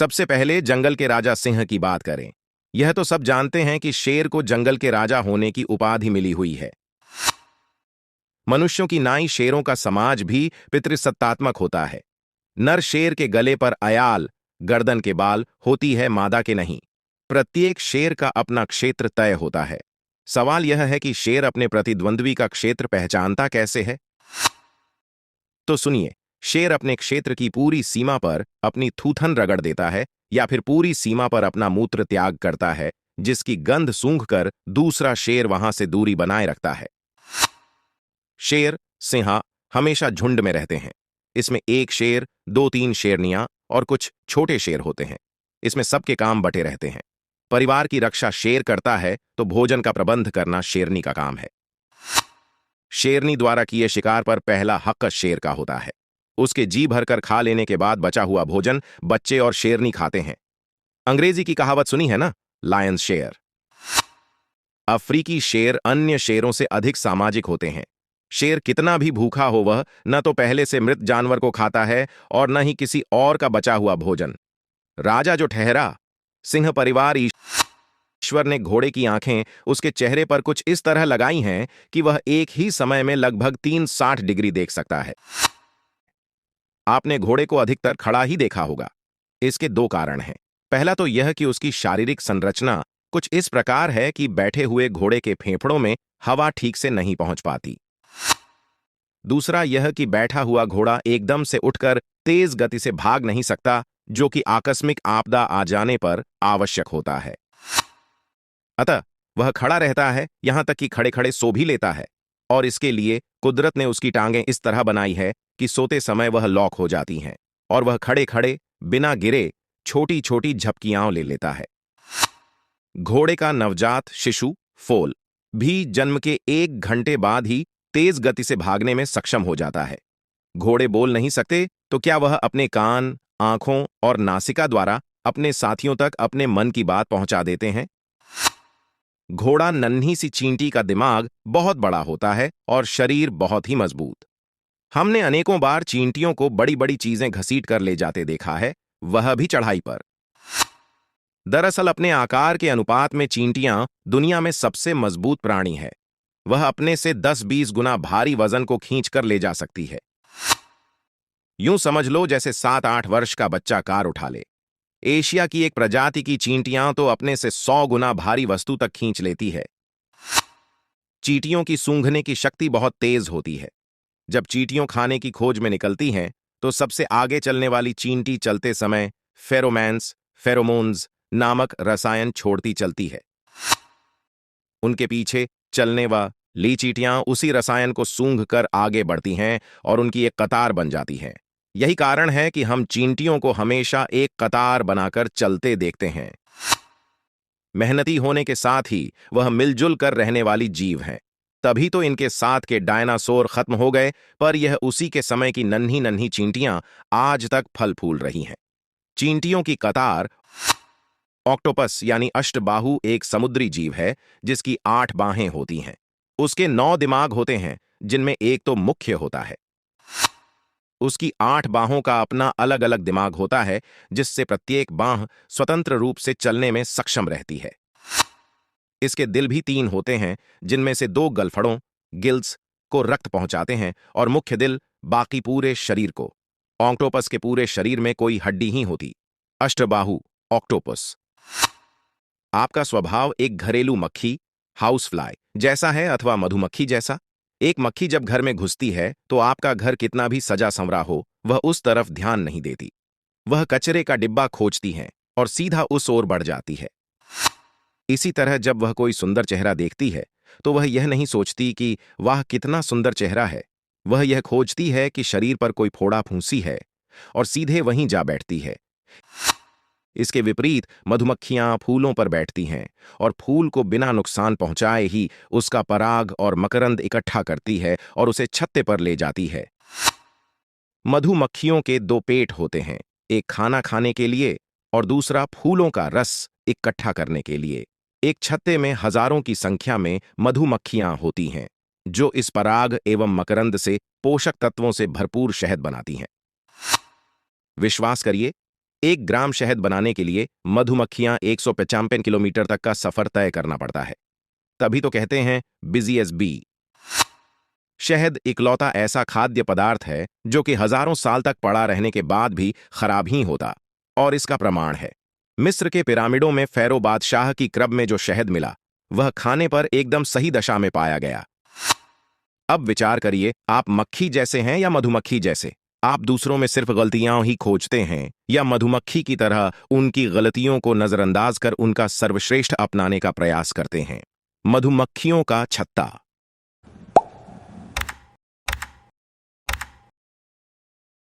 सबसे पहले जंगल के राजा सिंह की बात करें। यह तो सब जानते हैं कि शेर को जंगल के राजा होने की उपाधि मिली हुई है। मनुष्यों की नाई शेरों का समाज भी पितृसत्तात्मक होता है। नर शेर के गले पर अयाल, गर्दन के बाल होती है, मादा के नहीं। प्रत्येक शेर का अपना क्षेत्र तय होता है। सवाल यह है कि शेर अपने प्रतिद्वंद्वी का क्षेत्र पहचानता कैसे है? तो सुनिए, शेर अपने क्षेत्र की पूरी सीमा पर अपनी थूथन रगड़ देता है या फिर पूरी सीमा पर अपना मूत्र त्याग करता है, जिसकी गंध सूंघकर दूसरा शेर वहां से दूरी बनाए रखता है। शेर, सिंह हमेशा झुंड में रहते हैं। इसमें एक शेर, दो तीन शेरनियां और कुछ छोटे शेर होते हैं। इसमें सबके काम बटे रहते हैं। परिवार की रक्षा शेर करता है तो भोजन का प्रबंध करना शेरनी का काम है। शेरनी द्वारा किए शिकार पर पहला हक शेर का होता है। उसके जी भरकर खा लेने के बाद बचा हुआ भोजन बच्चे और शेरनी खाते हैं। अंग्रेजी की कहावत सुनी है ना, लायंस शेयर। अफ्रीकी शेर अन्य शेरों से अधिक सामाजिक होते हैं। शेर कितना भी भूखा हो, वह न तो पहले से मृत जानवर को खाता है और न ही किसी और का बचा हुआ भोजन। राजा जो ठहरा, सिंह परिवार ईश्वर ने घोड़े की आंखें उसके चेहरे पर कुछ इस तरह लगाई हैं कि वह एक ही समय में लगभग 360 डिग्री देख सकता है। आपने घोड़े को अधिकतर खड़ा ही देखा होगा। इसके दो कारण हैं। पहला तो यह कि उसकी शारीरिक संरचना कुछ इस प्रकार है कि बैठे हुए घोड़े के फेफड़ों में हवा ठीक से नहीं पहुंच पाती। दूसरा यह कि बैठा हुआ घोड़ा एकदम से उठकर तेज गति से भाग नहीं सकता, जो कि आकस्मिक आपदा आ जाने पर आवश्यक होता है। अतः वह खड़ा रहता है, यहां तक कि खड़े खड़े सो भी लेता है, और इसके लिए कुदरत ने उसकी टांगें इस तरह बनाई है कि सोते समय वह लॉक हो जाती हैं और वह खड़े खड़े बिना गिरे छोटी छोटी झपकियां ले लेता है। घोड़े का नवजात शिशु फोल भी जन्म के 1 घंटे बाद ही तेज गति से भागने में सक्षम हो जाता है। घोड़े बोल नहीं सकते, तो क्या वह अपने कान, आंखों और नासिका द्वारा अपने साथियों तक अपने मन की बात पहुंचा देते हैं? घोड़ा नन्ही सी चींटी का दिमाग बहुत बड़ा होता है और शरीर बहुत ही मजबूत। हमने अनेकों बार चींटियों को बड़ी बड़ी चीजें घसीट कर ले जाते देखा है, वह भी चढ़ाई पर। दरअसल अपने आकार के अनुपात में चींटियां दुनिया में सबसे मजबूत प्राणी है। वह अपने से 10-20 गुना भारी वजन को खींच कर ले जा सकती है। यूं समझ लो जैसे 7-8 वर्ष का बच्चा कार उठा ले। एशिया की एक प्रजाति की चींटियां तो अपने से 100 गुना भारी वस्तु तक खींच लेती है। चींटियों की सूंघने की शक्ति बहुत तेज होती है। जब चींटियों खाने की खोज में निकलती हैं, तो सबसे आगे चलने वाली चींटी चलते समय फेरोमोन्स नामक रसायन छोड़ती चलती है। उनके पीछे चलने वाली चींटियां उसी रसायन को सूंघ कर आगे बढ़ती हैं और उनकी एक कतार बन जाती है। यही कारण है कि हम चींटियों को हमेशा एक कतार बनाकर चलते देखते हैं। मेहनती होने के साथ ही वह मिलजुल कर रहने वाली जीव हैं। तभी तो इनके साथ के डायनासोर खत्म हो गए, पर यह उसी के समय की नन्ही नन्ही चींटियां आज तक फल फूल रही हैं। चींटियों की कतार ऑक्टोपस यानी अष्टबाहु एक समुद्री जीव है जिसकी 8 बाहें होती हैं। उसके 9 दिमाग होते हैं, जिनमें एक तो मुख्य होता है। उसकी 8 बाहों का अपना अलग अलग दिमाग होता है, जिससे प्रत्येक बाह स्वतंत्र रूप से चलने में सक्षम रहती है। इसके दिल भी 3 होते हैं, जिनमें से 2 गलफड़ों गिल्स को रक्त पहुंचाते हैं और मुख्य दिल बाकी पूरे शरीर को। ऑक्टोपस के पूरे शरीर में कोई हड्डी ही होती। अष्टबाहु ऑक्टोपस। आपका स्वभाव एक घरेलू मक्खी हाउस फ्लाई जैसा है अथवा मधुमक्खी जैसा। एक मक्खी जब घर में घुसती है तो आपका घर कितना भी सजा संवरा हो, वह उस तरफ ध्यान नहीं देती। वह कचरे का डिब्बा खोजती है और सीधा उस ओर बढ़ जाती है। इसी तरह जब वह कोई सुंदर चेहरा देखती है तो वह यह नहीं सोचती कि वाह कितना सुंदर चेहरा है। वह यह खोजती है कि शरीर पर कोई फोड़ा फूंसी है और सीधे वहीं जा बैठती है। इसके विपरीत मधुमक्खियां फूलों पर बैठती हैं और फूल को बिना नुकसान पहुंचाए ही उसका पराग और मकरंद इकट्ठा करती है और उसे छत्ते पर ले जाती है। मधुमक्खियों के 2 पेट होते हैं, एक खाना खाने के लिए और दूसरा फूलों का रस इकट्ठा करने के लिए। एक छत्ते में हजारों की संख्या में मधुमक्खियां होती हैं, जो इस पराग एवं मकरंद से पोषक तत्वों से भरपूर शहद बनाती हैं। विश्वास करिए, 1 ग्राम शहद बनाने के लिए मधुमक्खियां 195 किलोमीटर तक का सफर तय करना पड़ता है। तभी तो कहते हैं बिजीएस्ट बी। शहद इकलौता ऐसा खाद्य पदार्थ है जो कि हजारों साल तक पड़ा रहने के बाद भी खराब ही होता, और इसका प्रमाण है मिस्र के पिरामिडों में फ़ैरो बादशाह की क्रब में जो शहद मिला, वह खाने पर एकदम सही दशा में पाया गया। अब विचार करिए, आप मक्खी जैसे हैं या मधुमक्खी जैसे? आप दूसरों में सिर्फ गलतियां ही खोजते हैं या मधुमक्खी की तरह उनकी गलतियों को नजरअंदाज कर उनका सर्वश्रेष्ठ अपनाने का प्रयास करते हैं? मधुमक्खियों का छत्ता।